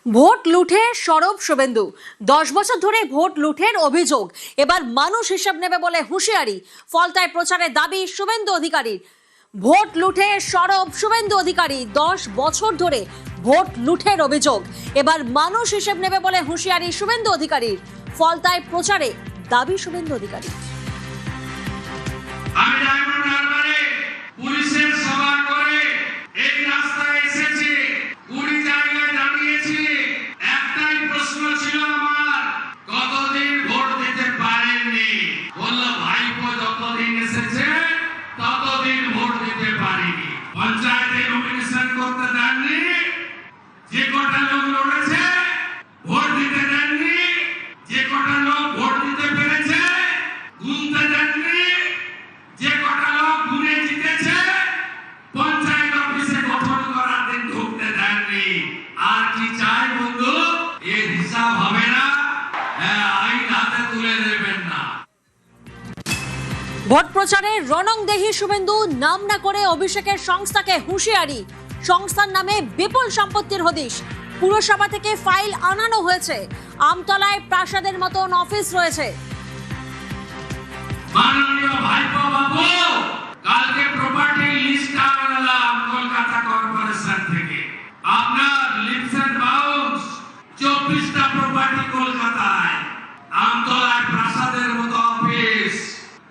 Vote লুঠে সরব শুভেন্দু। 10 বছর ধরে ভোট লুঠের অভিযোগ, এবার মানুষ হিসাব নেবে বলে হুঁশিয়ারি। ফলতায় প্রচারে দাবি শুভেন্দু অধিকারীর। ভোট লুঠে সরব শুভেন্দু অধিকারী। 10 বছর ধরে ভোট লুঠের অভিযোগ, এবার মানুষ হিসাব নেবে বলে হুঁশিয়ারি শুভেন্দু অধিকারীর। ফলতায় প্রচারে দাবি শুভেন্দু অধিকারী। আমি ডায়মন্ড হারবারে পুলিশের সভা করে এই রাস্তায় এসেছি, 20 জায়গায় দাঁড়িয়েছি। একটাই প্রশ্ন ছিল আমার, কতদিন ভোট দিতে পারেননি? বলল ভাইপো যতদিন এসেছে ততদিন ভোট দিতে পারিনি। পঞ্চায়েতে নমিনেশন করতে দেননি, যে কটা লোক লড়েছে ভোট দিতে দেননি, যে কটা লোক ভোট দিতে পেরেছে গুনতে দেননি, যে কটা লোক গুনে জিতেছে পঞ্চায়েত অফিসে গঠন করার দিন ঢুকতে দেননি। আর কি চাই বন্ধু? এর হিসাব হবে না, আইন হাতে তুলে দেবেন না। ভোট প্রচারে রণংদেহী শুভেন্দু, নাম না করে অভিষেকের সংস্থাকে হুঁশিয়ারি। সংস্থার নামে বিপুল সম্পত্তির হদিশ। পুরসভা থেকে ফাইল আনানো হয়েছে। আমতলায় প্রাসাদের মতন অফিস রয়েছে। মাননীয় ভাইপো বাবু, কালকে প্রপার্টি লিস্ট আনলাম কলকাতা কর্পোরেশন থেকে। আপনার লিপস এন্ড বাউন্স 24টা প্রপার্টি কলকাতায়, আমতলায় প্রাসাদের মতো অফিস।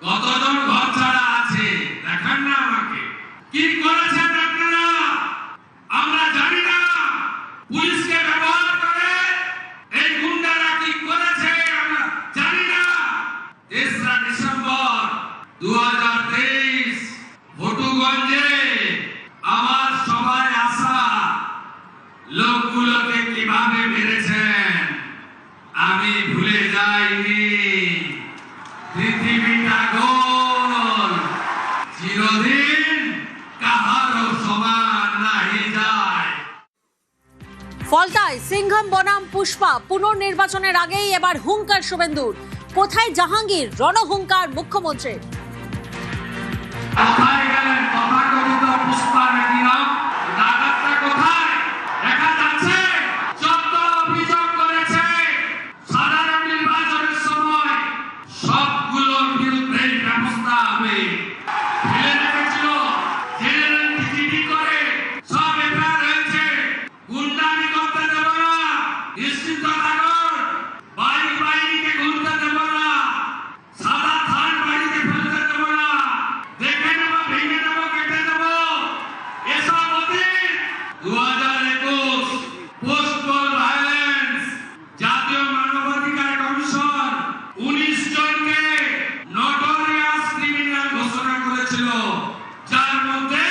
কতজন ঘর ছাড়া আছে দেখান না আমাকে। কি করেছেন আপনারা আমরা জানি না। পুলিশকে ব্যবহার করে এই গুন্ডারা কি করেছে আমরা জানি না। 3রা ডিসেম্বর 2023 ভটুগঞ্জে আমার সভায় আসা লোকগুলোকে কিভাবে মেরেছেন আমি ভুলে যাইনি। পৃথিবীটা গোল, চিরদিন কাহারও সমান নাহি যায়। ফলতায় সিংঘম বনাম পুষ্পা পুনর্নির্বাচনের আগেই এবার হুঙ্কার শুভেন্দুর। কোথায় জাহাঙ্গীর? রণহুঙ্কার মুখ্যমন্ত্রীর। কোথায় গেলেন তথাকথিত পুষ্পা রেডিনাম? ডাকাতটা কোথায় দেখা যাচ্ছে? যত অভিযোগ করেছে সাধারণ নির্বাচনের সময় সবগুলোর বিরুদ্ধে ব্যবস্থা হবে। ফেলে রেখেছিল, জেনারেল টিকিটি করে সব এফআইআর হয়েছে। গুন্ডামি করতে দেব না, নিশ্চিন্ত থাকুন। বাইকে ঘুরতে দেব না, সাদা থান বাড়িতে ফেলতে দেব না। দেখে নেব, ভেঙে নেব, কেটে দেব। এসব অতীত। 2021 পোস্ট পোল ভায়োলেন্স, জাতীয় মানবাধিকার কমিশন 19 জনকে নটোরিয়াস ক্রিমিনাল ঘোষণা করেছিল, যার মধ্যে